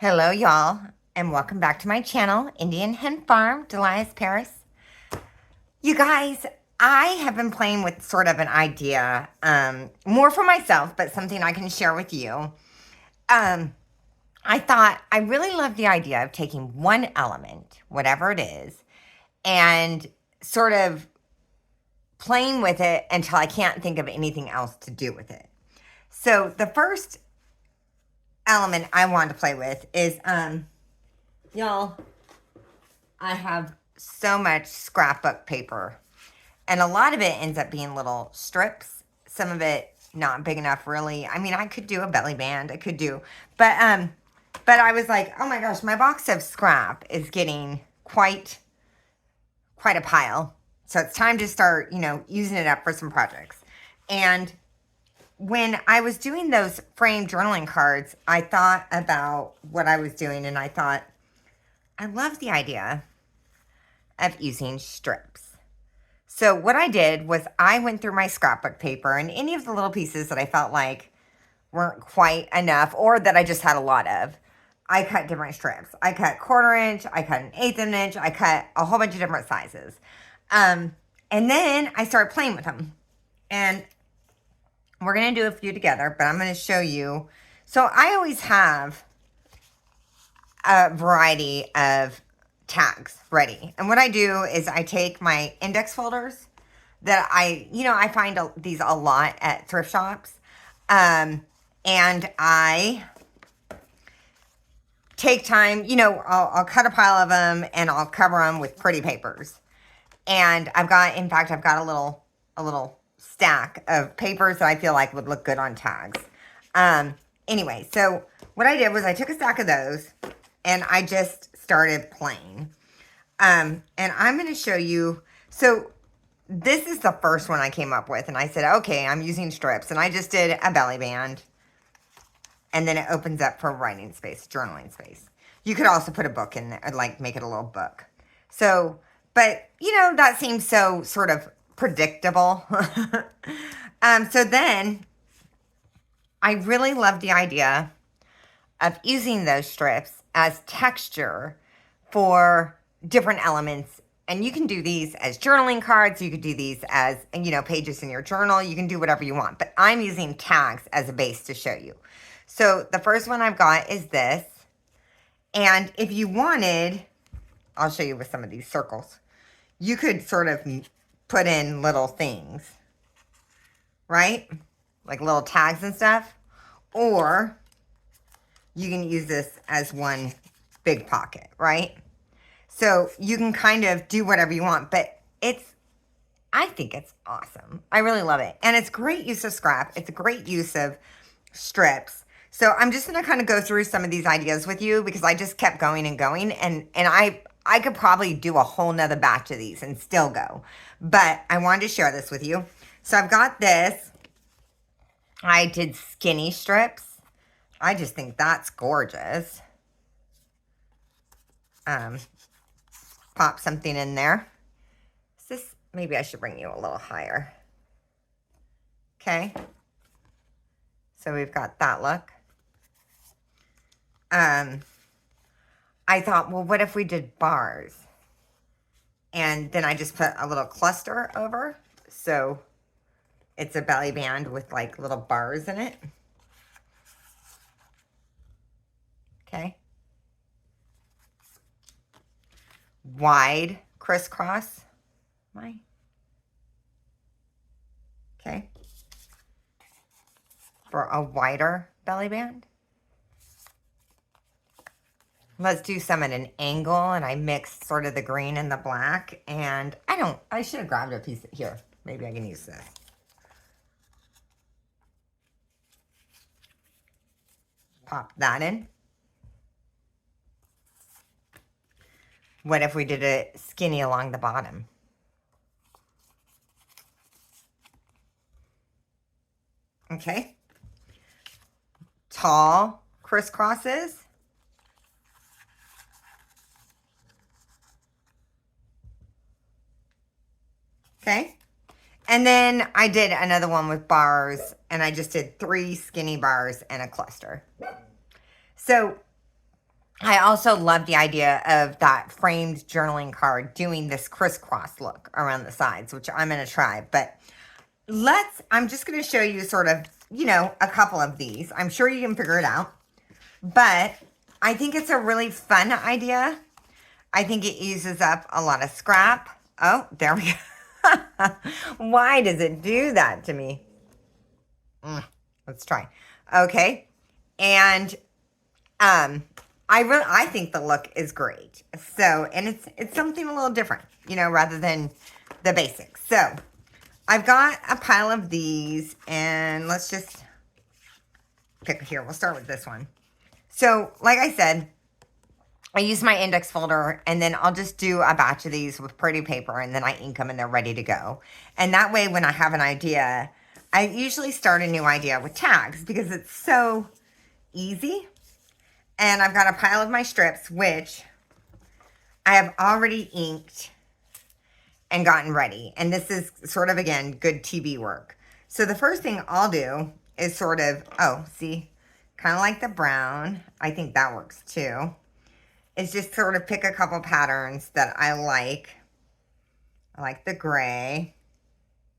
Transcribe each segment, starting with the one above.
Hello, y'all, and welcome back to my channel, Indian Hen Farm, Delias Paris. You guys, I have been playing with sort of an idea, more for myself, but something I can share with you. I thought I really love the idea of taking one element, whatever it is, and sort of playing with it until I can't think of anything else to do with it. So the first element I wanted to play with is, y'all, I have so much scrapbook paper, and a lot of it ends up being little strips. Some of it not big enough, really. I mean, I could do a belly band. I could do, but I was like, oh my gosh, my box of scrap is getting quite a pile. So it's time to start, using it up for some projects. And when I was doing those framed journaling cards, I thought about what I was doing, and I thought, I love the idea of using strips. So what I did was I went through my scrapbook paper, and any of the little pieces that I felt like weren't quite enough or that I just had a lot of, I cut different strips. I cut 1/4 inch, I cut an 1/8 inch, I cut a whole bunch of different sizes. And then I started playing with them. And we're going to do a few together, but I'm going to show you. So I always have a variety of tags ready. And what I do is I take my index folders that I find these a lot at thrift shops. And I take time, I'll cut a pile of them and I'll cover them with pretty papers. And I've got a little stack of papers that I feel like would look good on tags. Anyway, so what I did was I took a stack of those and I just started playing. And I'm going to show you. So this is the first one I came up with. And I said, okay, I'm using strips. And I just did a belly band. And then it opens up for writing space, journaling space. You could also put a book in there, like make it a little book. So, but that seems so sort of predictable. So then I really love the idea of using those strips as texture for different elements. And you can do these as journaling cards. You could do these as, pages in your journal. You can do whatever you want. But I'm using tags as a base to show you. So the first one I've got is this. And if you wanted, I'll show you with some of these circles. You could sort of put in little things, right? Like little tags and stuff. Or you can use this as one big pocket, right? So you can kind of do whatever you want, but I think it's awesome. I really love it. And it's great use of scrap. It's a great use of strips. So I'm just going to kind of go through some of these ideas with you because I just kept going and going. And I could probably do a whole nother batch of these and still go. But I wanted to share this with you. So I've got this. I did skinny strips. I just think that's gorgeous. Pop something in there. Maybe I should bring you a little higher. Okay. So we've got that look. I thought, well, what if we did bars? And then I just put a little cluster over. So it's a belly band with like little bars in it. Okay. Wide crisscross. Okay. For a wider belly band. Let's do some at an angle, and I mixed sort of the green and the black, and I should have grabbed a piece here. Maybe I can use this. Pop that in. What if we did it skinny along the bottom? Okay. Tall crisscrosses. Okay. And then I did another one with bars, and I just did 3 skinny bars and a cluster. So I also love the idea of that framed journaling card doing this crisscross look around the sides, which I'm going to try. But I'm just going to show you sort of, a couple of these. I'm sure you can figure it out. But I think it's a really fun idea. I think it uses up a lot of scrap. Oh, there we go. Why does it do that to me? Let's try. Okay. And I think the look is great. So, and it's something a little different, rather than the basics. So, I've got a pile of these, and let's just pick here. We'll start with this one. So, like I said, I use my index folder, and then I'll just do a batch of these with pretty paper, and then I ink them, and they're ready to go. And that way, when I have an idea, I usually start a new idea with tags because it's so easy. And I've got a pile of my strips, which I have already inked and gotten ready. And this is sort of, again, good TV work. So the first thing I'll do is sort of, see, kind of like the brown. I think that works too. Is just sort of pick a couple patterns that I like. I like the gray.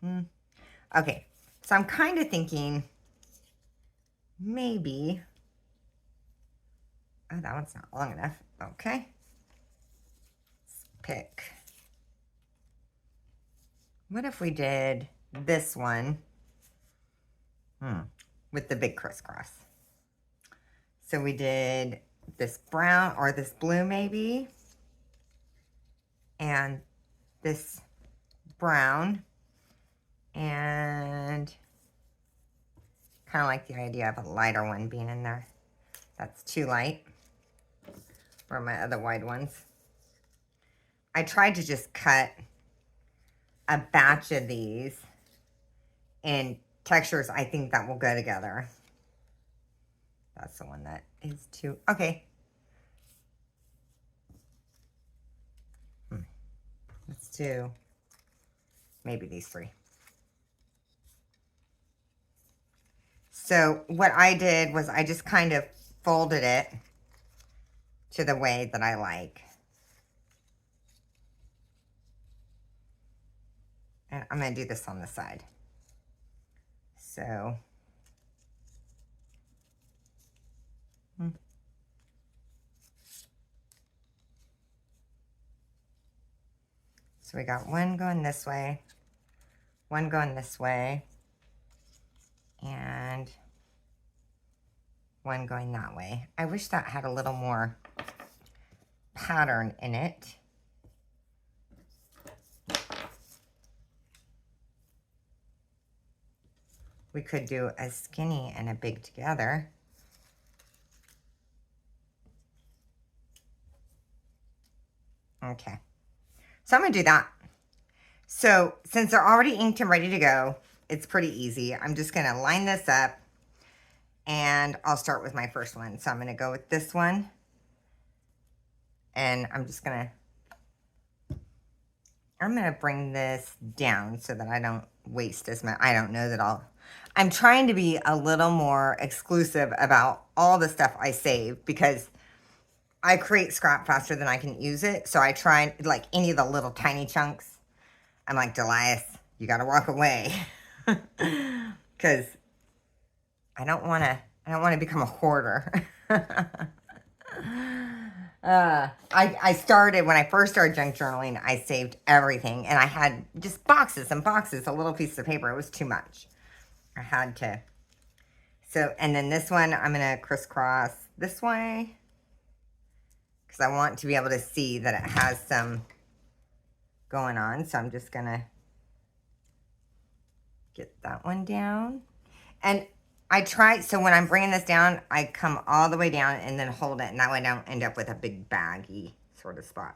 Okay, so I'm kind of thinking maybe, oh, that one's not long enough. Okay, let's pick. What if we did this one with the big crisscross? So we did this brown or this blue maybe, and this brown, and kind of like the idea of a lighter one being in there. That's too light. Where are my other wide ones? I tried to just cut a batch of these in textures I think that will go together. That's the one that is too, okay. Let's do maybe these three. So what I did was I just kind of folded it to the way that I like. And I'm going to do this on the side. So, so we got one going this way, one going this way, and one going that way. I wish that had a little more pattern in it. We could do a skinny and a big together. Okay, so I'm gonna do that. So since they're already inked and ready to go, it's pretty easy. I'm just gonna line this up, and I'll start with my first one. So I'm gonna go with this one, and I'm gonna bring this down so that I don't waste as much. I don't know that I'm trying to be a little more exclusive about all the stuff I save because I create scrap faster than I can use it. So I try, like any of the little tiny chunks, I'm like, Delias, you gotta walk away. Because I don't wanna become a hoarder. I started, when I first started junk journaling, I saved everything, and I had just boxes and boxes of little pieces of paper. It was too much. I had to. So, and then this one, I'm going to crisscross this way because I want to be able to see that it has some going on. So I'm just going to get that one down. And I try, so when I'm bringing this down, I come all the way down and then hold it. And that way I don't end up with a big baggy sort of spot.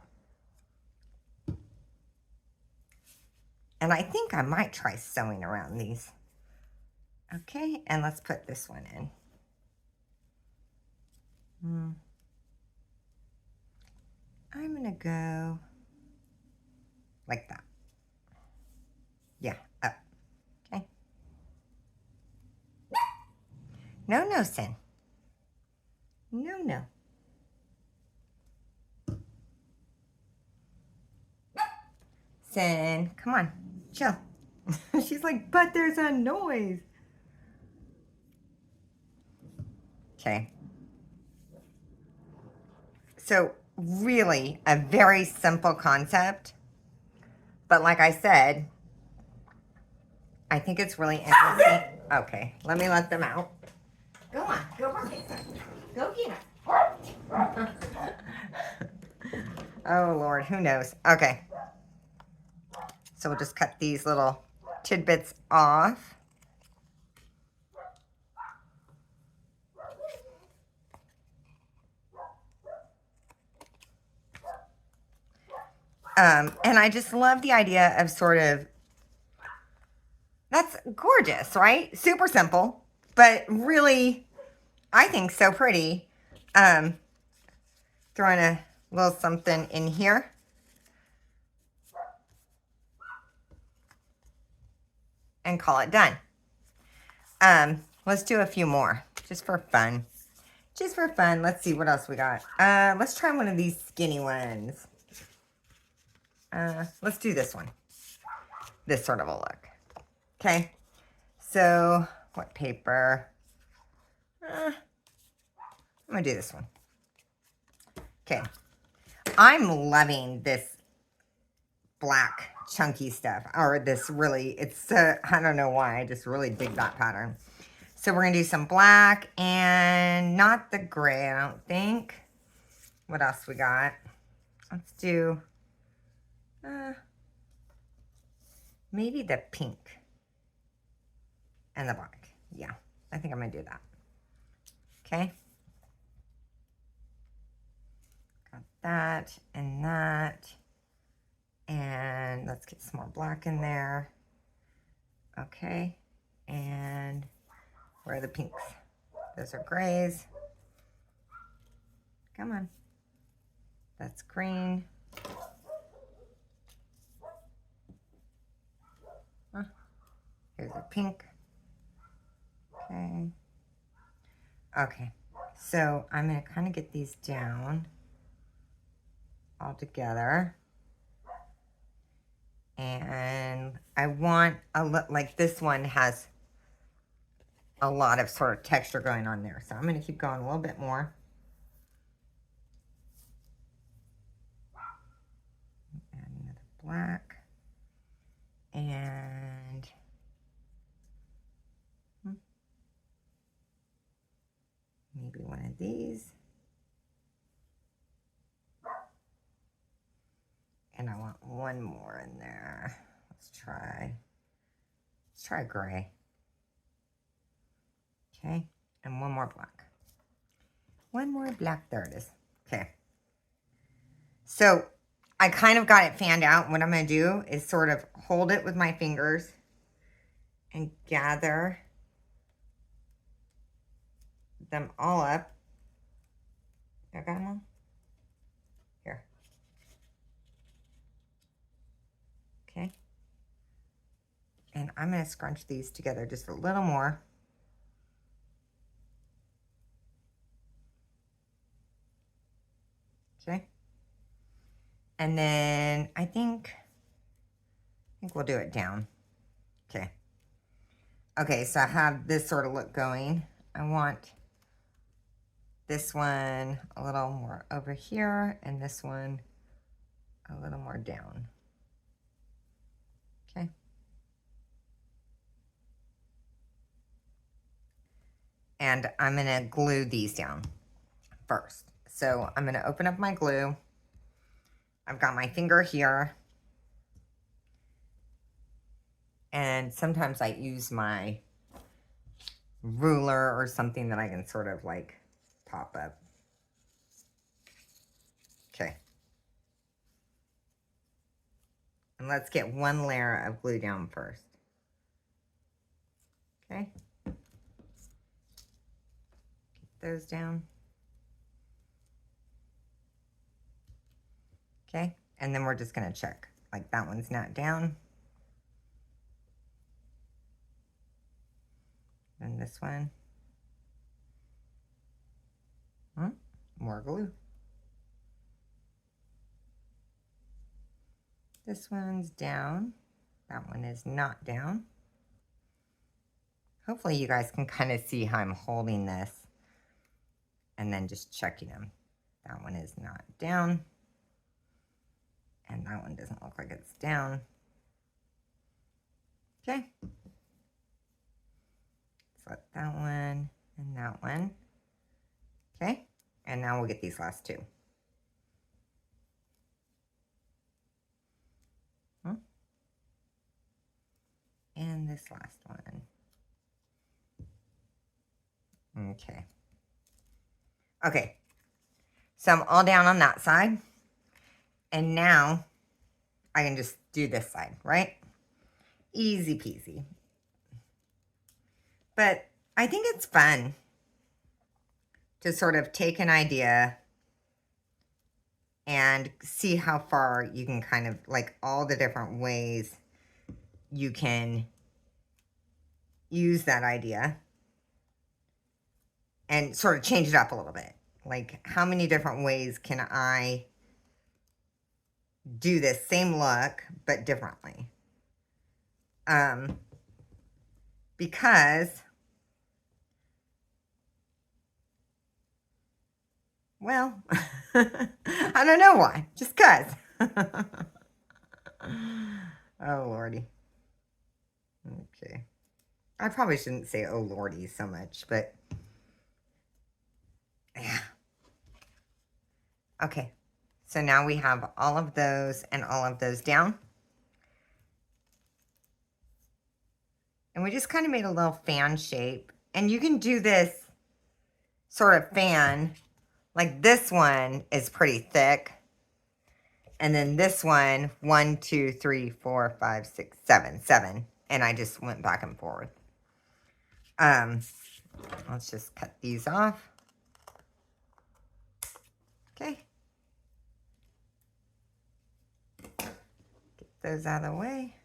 And I think I might try sewing around these. Okay, and let's put this one in. I'm gonna go like that. Yeah, up. Okay. No, no, Sin. No, no. listen. Come on, chill. She's like, but there's a noise. Okay. So really a very simple concept. But like I said, I think it's really interesting. Okay, let me let them out. Go on, go bark it. Go get it. Oh Lord, who knows? Okay. So we'll just cut these little tidbits off. And I just love the idea of sort of, that's gorgeous, right? Super simple, but really, I think so pretty. Throwing a little something in here. And call it done. Let's do a few more, just for fun. Just for fun. Let's see what else we got. Let's try one of these skinny ones. Let's do this one. This sort of a look. Okay. So, what paper? I'm going to do this one. Okay. I'm loving this black chunky stuff. Or this really, it's, I don't know why. I just really dig that pattern. So we're going to do some black and not the gray, I don't think. What else we got? Let's do maybe the pink and the black. Yeah, I think I'm going to do that. Okay. Got that and that. And let's get some more black in there. Okay. And where are the pinks? Those are grays. Come on. That's green. Huh. Here's a pink. Okay. Okay. So I'm going to kind of get these down all together. And I want a look like this one has a lot of sort of texture going on there. So I'm going to keep going a little bit more. Add another black. And maybe one of these. And I want one more in there. Let's try gray. Okay, and one more black. One more black, there it is. Okay. So I kind of got it fanned out. What I'm going to do is sort of hold it with my fingers and gather them all up. I got them all? Here. Okay. And I'm going to scrunch these together just a little more. Okay. And then I think we'll do it down. Okay. Okay, so I have this sort of look going. I want this one a little more over here and this one a little more down. Okay. And I'm going to glue these down first. So I'm going to open up my glue. I've got my finger here. And sometimes I use my ruler or something that I can sort of like pop up. Okay. And let's get one layer of glue down first. Okay. Get those down. Okay. And then we're just going to check. Like that one's not down. And this one. More glue. This one's down. That one is not down. Hopefully you guys can kind of see how I'm holding this and then just checking them. That one is not down. And that one doesn't look like it's down. Okay. Select that one and that one. Okay. And now we'll get these last two. And this last one. Okay. Okay. So I'm all down on that side. And now I can just do this side, right? Easy peasy. But I think it's fun to sort of take an idea and see how far you can kind of, like, all the different ways you can use that idea and sort of change it up a little bit. Like, how many different ways can I do this same look but differently? Because, well, I don't know why, just cause. Oh lordy. Okay, I probably shouldn't say oh lordy so much, but yeah. Okay, so now we have all of those and all of those down. And we just kind of made a little fan shape. And you can do this sort of fan. Like this one is pretty thick. And then this one, 1, 2, 3, 4, 5, 6, 7. 7. And I just went back and forth. Let's just cut these off. Okay. Get those out of the way.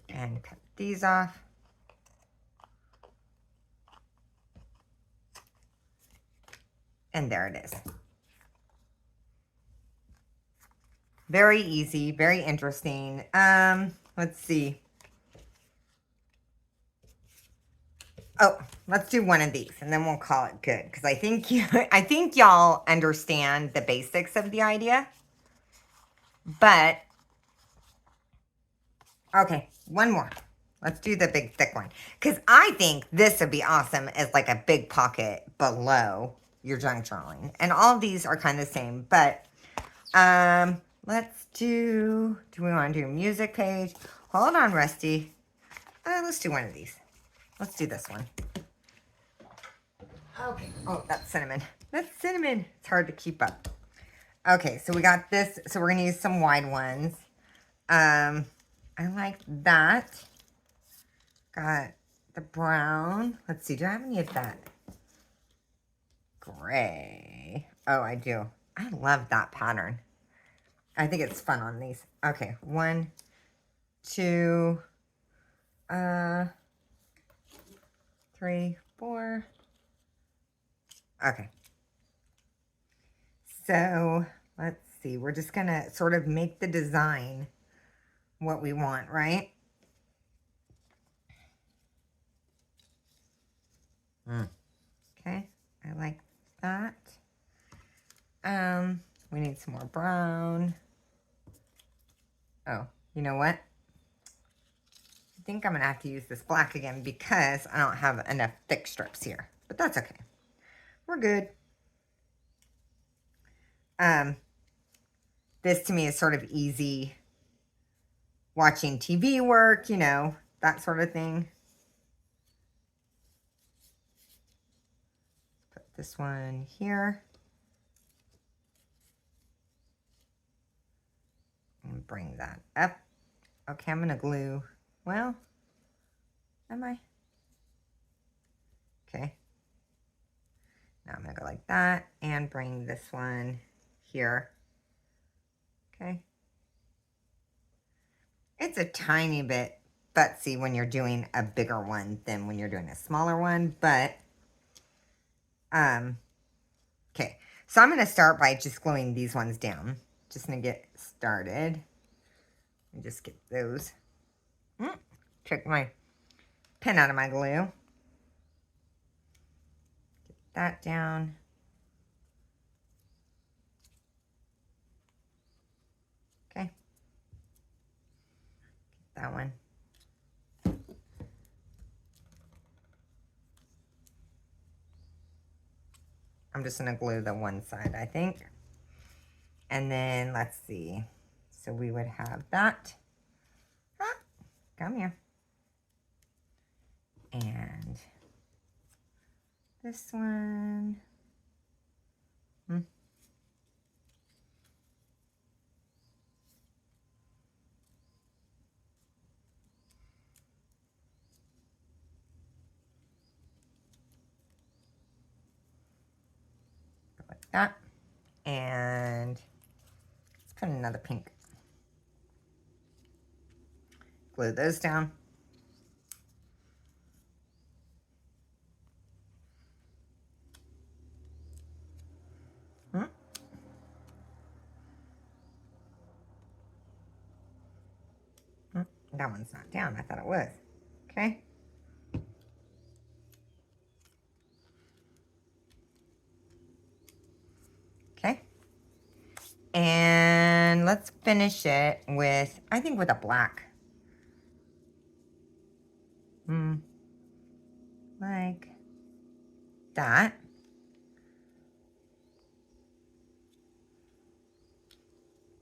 And cut these off. And there it is. Very easy, very interesting. Let's see. Oh, let's do one of these and then we'll call it good. Because I think y'all understand the basics of the idea. But okay, one more. Let's do the big thick one. Because I think this would be awesome as like a big pocket below your junk journaling. And all of these are kind of the same. But let's do we want to do a music page? Hold on, Rusty. Let's do one of these. Let's do this one. Okay. Oh, that's cinnamon. That's cinnamon. It's hard to keep up. Okay, so we got this. So we're going to use some wide ones. I like that. Got the brown. Let's see. Do I have any of that? Gray. Oh, I do. I love that pattern. I think it's fun on these. Okay. 1, 2, 3, 4. Okay. So let's see. We're just going to sort of make the design what we want, right? Okay. I like that. We need some more brown. Oh, you know what? I think I'm going to have to use this black again because I don't have enough thick strips here. But that's okay. We're good. This to me is sort of easy watching TV work, you know, that sort of thing. Put this one here. And bring that up. Okay, I'm going to glue. Well, am I? Okay. Now I'm going to go like that and bring this one here. Okay. It's a tiny bit futzy when you're doing a bigger one than when you're doing a smaller one, but okay. So I'm going to start by just gluing these ones down. just gonna get started. Let me just get those. Took my pen out of my glue. Get that down. Okay. Get that one. I'm just gonna glue the one side, I think. And then let's see. So we would have that. Ah, come here. And this one. Like that. And let's put another pink. Glue those down. That one's not down. I thought it was. Okay. Okay. And let's finish it with, I think with a black. Like that.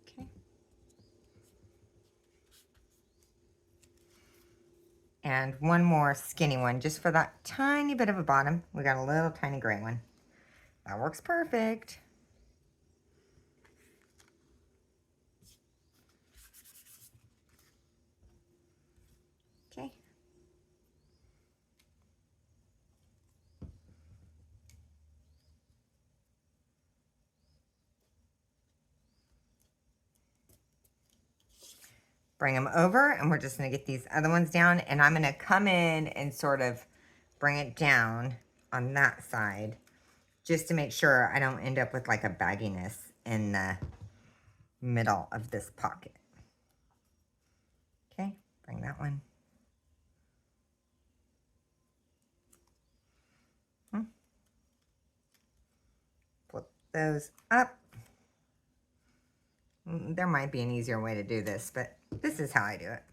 Okay. And one more skinny one, just for that tiny bit of a bottom. We got a little tiny gray one. That works perfect. Okay. Bring them over, and we're just going to get these other ones down, and I'm going to come in and sort of bring it down on that side just to make sure I don't end up with like a bagginess in the middle of this pocket. Okay, bring that one. Flip those up. There might be an easier way to do this, but this is how I do it.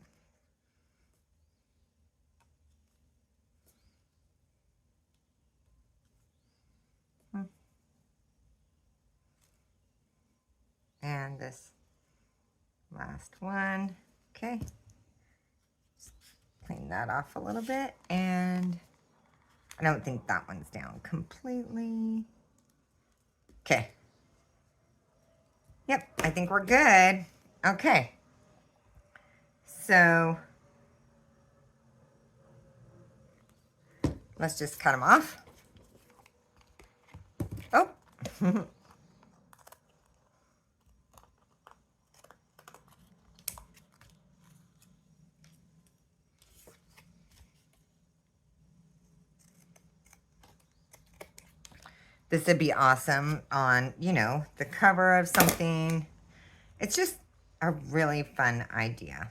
And this last one. Okay. Just clean that off a little bit. And I don't think that one's down completely. Okay. Yep, I think we're good. Okay. So let's just cut them off. Oh. This would be awesome on, you know, the cover of something. It's just a really fun idea.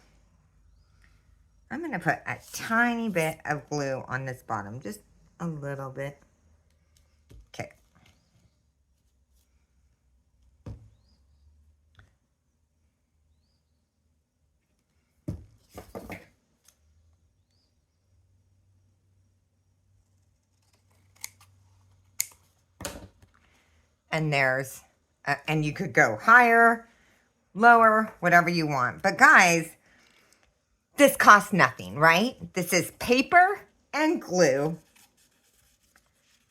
I'm going to put a tiny bit of glue on this bottom, just a little bit. Okay. And there's, and you could go higher, lower, whatever you want. But guys, this costs nothing, right? This is paper and glue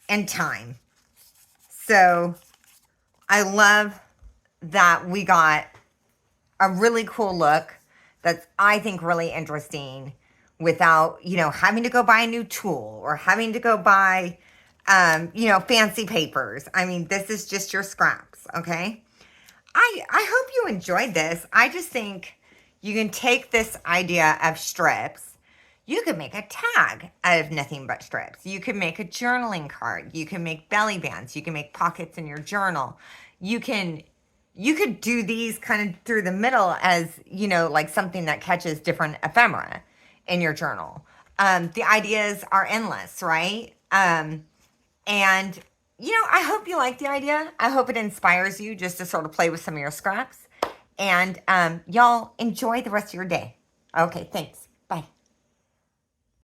and time. So I love that we got a really cool look that's, I think, really interesting without, you know, having to go buy a new tool or having to go buy, you know, fancy papers. I mean, this is just your scraps, okay? I hope you enjoyed this. I just think you can take this idea of strips. You could make a tag out of nothing but strips. You can make a journaling card. You can make belly bands. You can make pockets in your journal. You can you could do these kind of through the middle as, you know, like something that catches different ephemera in your journal. The ideas are endless, right? And, you know, I hope you like the idea. I hope it inspires you just to sort of play with some of your scraps. And y'all enjoy the rest of your day. Okay, thanks.